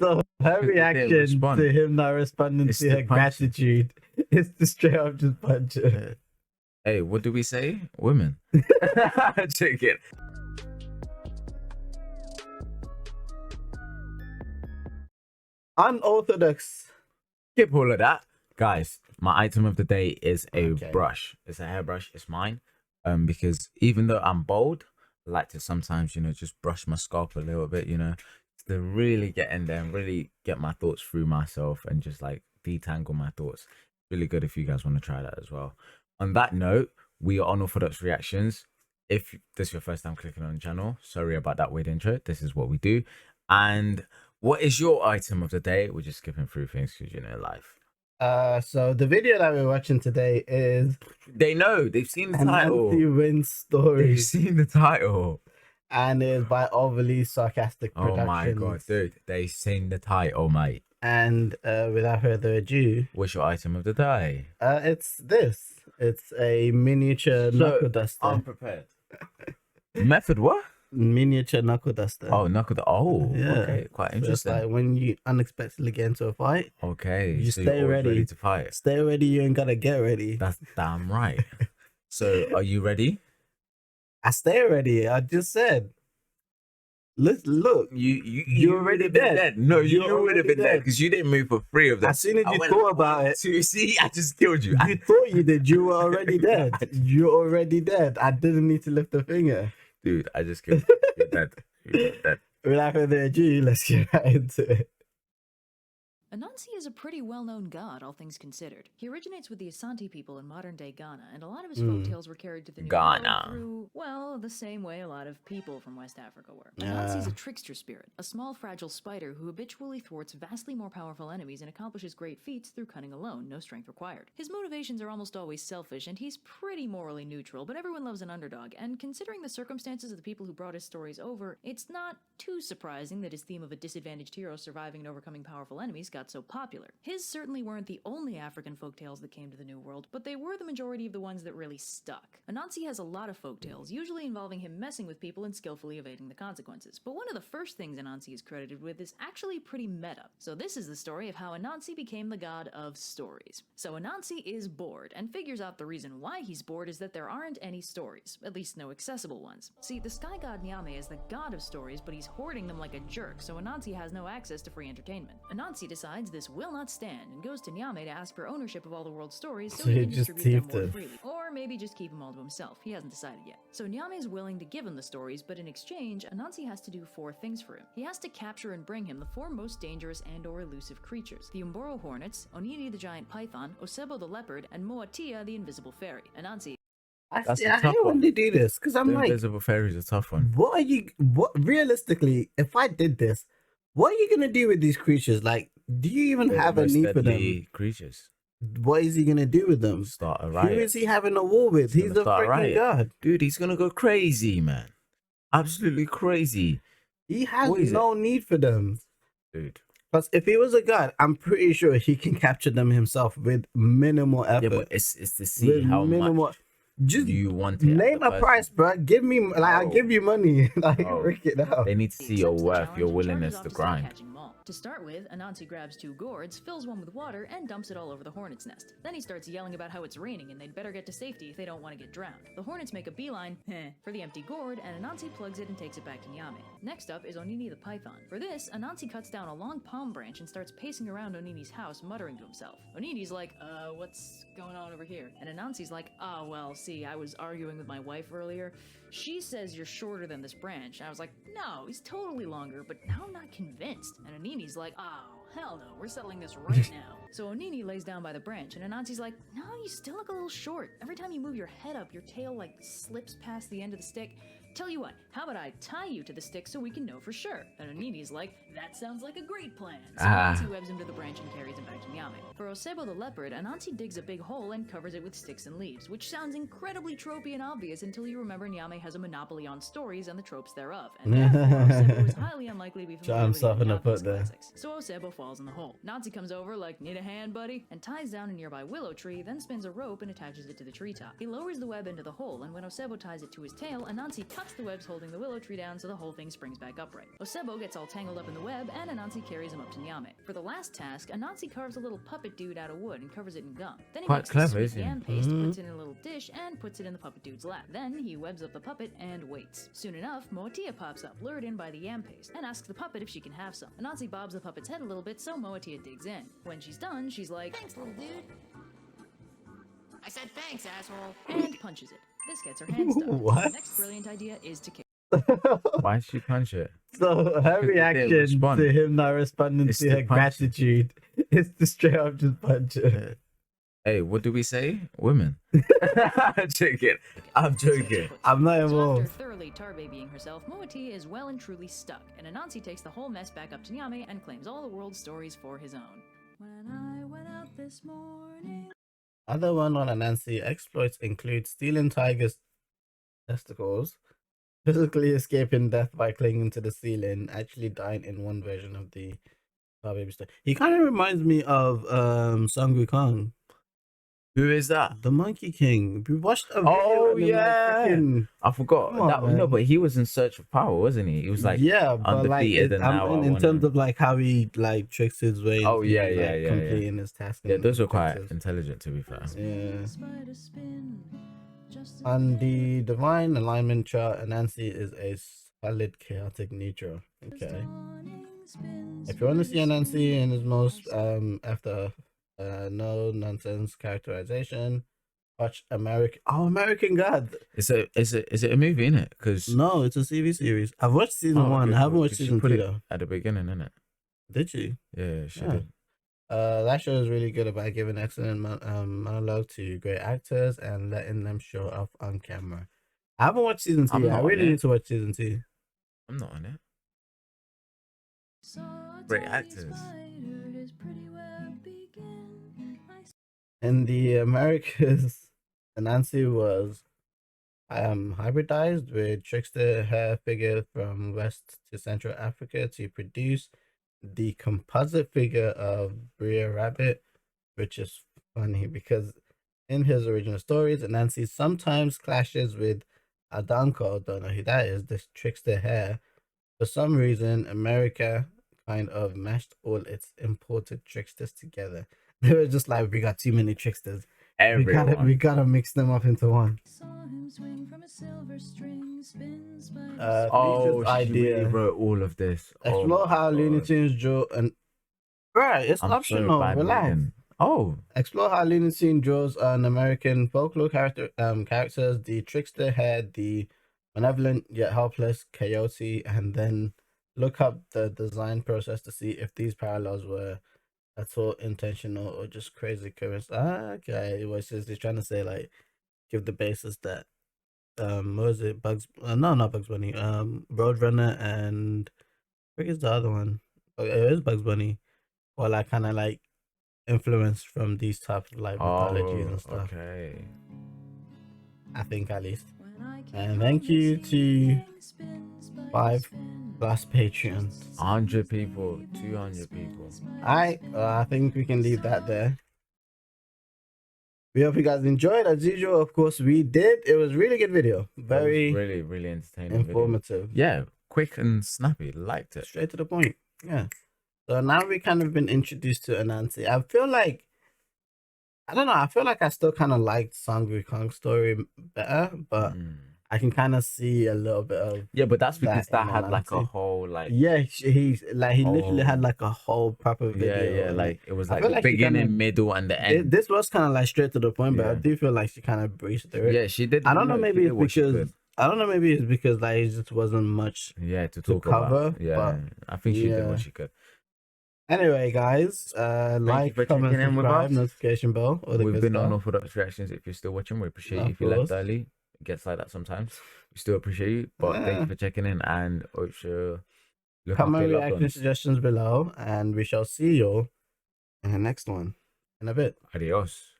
So her Didn't reaction respond. to him not responding It's to the her punch. gratitude is to straight up just punch her. Hey, what do we say? Women. Check it. Unorthodox. Skip all of that. Guys, my item of the day is a Okay. brush. It's a hairbrush. It's mine. Because even though I'm bald, I like to sometimes, just brush my scalp a little bit, to really get in there and really get my thoughts through myself and just like detangle my thoughts. Really good if you guys want to try that as well. On that note, we are Unorthodox Reactions. If this is your first time clicking on the channel, sorry about that weird intro. This is what we do. And what is your item of the day? We're just skipping through things because life. So the video that we're watching today is They know. They've seen the title. Anansi Wins Story. They've seen the title. And it's by Overly Sarcastic Oh Productions. my god, dude. They've seen the title, mate. And without further ado, What's your item of the day? it's this. It's a miniature knuckle duster. Unprepared. Method what? Miniature knuckle duster. Oh, Oh, yeah. Okay, quite So it's interesting. like when you unexpectedly get into a fight, Okay, you so stay you're always ready. ready to fight. Stay ready, you ain't gotta get ready. That's damn right. So, are you ready? I stay ready. I just said. Look. You already would have been dead. No, You're you would have been already dead dead. because you didn't move for 3 of them. As soon as I you went, thought about it, So, see, I just killed you. you thought you did. You were already dead. You're already dead. I didn't need to lift a finger. Dude, I just killed you. You're dead. You're dead. Without further ado, let's get right into it. Anansi is a pretty well-known god, all things considered. He originates with the Asante people in modern-day Ghana, and a lot of his folktales were carried to the New Ghana. World through, well, the same way a lot of people from West Africa were. Anansi's a trickster spirit, a small, fragile spider who habitually thwarts vastly more powerful enemies and accomplishes great feats through cunning alone, no strength required. His motivations are almost always selfish, and he's pretty morally neutral, but everyone loves an underdog, and considering the circumstances of the people who brought his stories over, it's not too surprising that his theme of a disadvantaged hero surviving and overcoming powerful enemies got so popular. His certainly weren't the only African folktales that came to the New World, but they were the majority of the ones that really stuck. Anansi has a lot of folktales, usually involving him messing with people and skillfully evading the consequences, but one of the first things Anansi is credited with is actually pretty meta. So this is the story of how Anansi became the god of stories. So Anansi is bored, and figures out the reason why he's bored is that there aren't any stories, at least no accessible ones. See, the sky god Nyame is the god of stories, but he's hoarding them like a jerk, so Anansi has no access to free entertainment. Anansi decides this will not stand and goes to Nyame to ask for ownership of all the world's stories so he can just distribute them thieved more them. freely. Or maybe just keep them all to himself. He hasn't decided yet. So Nyame is willing to give him the stories, but in exchange, Anansi has to do 4 things for him. He has to capture and bring him the 4 most dangerous and/or elusive creatures: the Umboro hornets, Onini the giant python, Osebo the leopard, and Moatia the invisible fairy. Anansi I That's a hate tough when one. they do this because I'm The like, Invisible Fairy is a tough one. what realistically, if I did this, what are you gonna do with these creatures? Like, do you even They're the have a most need for them? deadly creatures. What is he gonna do with them? Start a Who riot. is he having a war with? He's He's gonna a start a freaking riot. god. Dude, he's gonna go crazy, man. Absolutely crazy. He has What is no need for them. Dude. Plus, if he was a god, I'm pretty sure he can capture them himself with minimal effort. Yeah, but it's to see with how much Just you want it. name a price, bro. Give me, like, I'll give you money. Like, Oh. work it out. They need to see your accepts the worth, challenge your and willingness charges to off start grind. catching them all. To start with, Anansi grabs 2 gourds, fills one with water, and dumps it all over the hornet's nest. Then he starts yelling about how it's raining and they'd better get to safety if they don't want to get drowned. The hornets make a beeline for the empty gourd, and Anansi plugs it and takes it back to Nyame. Next up is Onini the python. For this, Anansi cuts down a long palm branch and starts pacing around Onini's house, muttering to himself. Onini's like, what's going on over here? And Anansi's like, oh, well, see, I was arguing with my wife earlier. She says you're shorter than this branch. And I was like, no, he's totally longer, but now I'm not convinced. And Onini's like, oh, hell no, we're settling this right now. So Onini lays down by the branch, and Anansi's like, no, you still look a little short. Every time you move your head up, your tail, like, slips past the end of the stick. Tell you what, how about I tie you to the stick so we can know for sure? And Onini's like, that sounds like a great plan. So Anansi webs him to the branch and carries him back to Nyame. For Osebo the leopard, Anansi digs a big hole and covers it with sticks and leaves, which sounds incredibly tropey and obvious until you remember Nyame has a monopoly on stories and the tropes thereof, and therefore Osebo is highly unlikely to be familiar with himself in any a of these foot there. classics. So Osebo falls in the hole. Anansi comes over like, need a hand, buddy? And ties down a nearby willow tree, then spins a rope and attaches it to the treetop. He lowers the web into the hole, and when Osebo ties it to his tail, Anansi knocks the webs holding the willow tree down so the whole thing springs back upright. Osebo gets all tangled up in the web, and Anansi carries him up to Nyame. For the last task, Anansi carves a little puppet dude out of wood and covers it in gum. Then he Quite makes the clever, sweet isn't he? yam paste, puts it in a little dish, and puts it in the puppet dude's lap. Then he webs up the puppet and waits. Soon enough, Moatia pops up, lured in by the yam paste, and asks the puppet if she can have some. Anansi bobs the puppet's head a little bit, so Moatia digs in. When she's done, she's like, Thanks, little dude. I said thanks, asshole. and punches it. This gets her hand stuck. What? The next brilliant idea is to kick. Why did she punch it? So her Because it didn't reaction respond. to him not responding It's to to her punch it. gratitude is to straight up just punch her. Hey, what do we say? Women. I'm joking. I'm joking. I'm not So after involved. thoroughly tar-babying herself, Moatia is well and truly stuck, and Anansi takes the whole mess back up to Nyame and claims all the world's stories for his own. When I went out this morning... Other one on Anansi exploits include stealing Tiger's testicles, physically escaping death by clinging to the ceiling, actually dying in one version of the baby story. He kind of reminds me of Sangui Kong, Who is that? the Monkey King. We watched a video Oh, and then, like, yeah. freaking- I forgot. Come on, That, man. no, but he was in search of power, wasn't he? He was like, yeah, but like undefeated, and now I in want terms him. of like how he like tricks his way. Oh, into, yeah, like, yeah, yeah, completing his task. yeah, and those were quite objectives. intelligent, to be fair. Yeah. Spider spin, just as On the divine alignment chart, Anansi is a solid chaotic neutral. Okay. dawning spins, If you want to see spider Anansi in his most spin. after no nonsense characterization, watch American God. Is it a movie, innit? Because No, it's a TV series. I've watched season one. I haven't watched season two though. at the beginning, innit? Did you? Yeah, she Yeah. did. That show is really good about giving excellent monologue to great actors and letting them show off on camera. I haven't watched season two. I'm yet. I not on really it. need to watch season two. I'm not on it. Saw a Great tiny actors. spider, his pretty web began. In the Americas, Anansi was hybridized with trickster hair figure from West to Central Africa to produce the composite figure of Brer Rabbit, which is funny because in his original stories, Anansi sometimes clashes with Adanko, don't know who that is, this trickster hair. For some reason, America kind of mashed all its imported tricksters together. They were just like, we got too many tricksters. Everyone. We gotta mix them up into one. Saw him swing from a silver string, spin spider Oh, Felicia's she really idea. wrote all of this. Oh Explore my how Looney God. Tunes draw and right, it's I'm so optional. bad Relax. reading. Oh, Explore how Looney Tunes draws an American folklore characters, the trickster head, the benevolent yet helpless coyote, and then look up the design process to see if these parallels were at all intentional or just crazy coincidence. Okay, it was just he's trying to say like give the basis that what was it no, not Bugs Bunny, Roadrunner and where is the other one? Oh, it is Bugs Bunny. Or like kind of like influence from these types of like mythologies and stuff. Okay. I think at least. When I came And home thank to you see to the gang spin, spider 5 spin. plus Patreons. 100 people, 200 people. Alright, I think we can leave that there. We hope you guys enjoyed. As usual, of course, we did. It was a really good video. Very Really, really entertaining. Video. informative. Yeah, quick and snappy. Liked it. Straight to the point. Yeah. So now we kind of been introduced to Anansi. I feel like I don't know. I feel like I still kind of liked Sangui Kong's story better, but Mm. I can kind of see a little bit of Yeah, but that's because that that in had like a Anansi. whole like he's like he literally had Oh. like a whole proper video. yeah, and like it was I like feel the like she beginning, kinda- middle, and the end. this was kind of like straight to the point, but I Yeah. do feel like she kind of breezed through it. Yeah, she did. I don't know. she Maybe did it's what she because could. I don't know. Maybe it's because like it just wasn't much. Yeah, to to talk cover, about. Yeah, but I think she did yeah. what she could. Anyway, guys, like, for comment, checking in with subscribe, us. notification bell. All the We've good been on stuff. Unorthodox Reactions. If you're still watching, we appreciate you. Of If you left course. early, it gets like that sometimes. We still appreciate you. But thank Yeah. you for checking in, and hope you look Comment after your loved reaction ones. suggestions below, and we shall see you in the next one in a bit. Adios.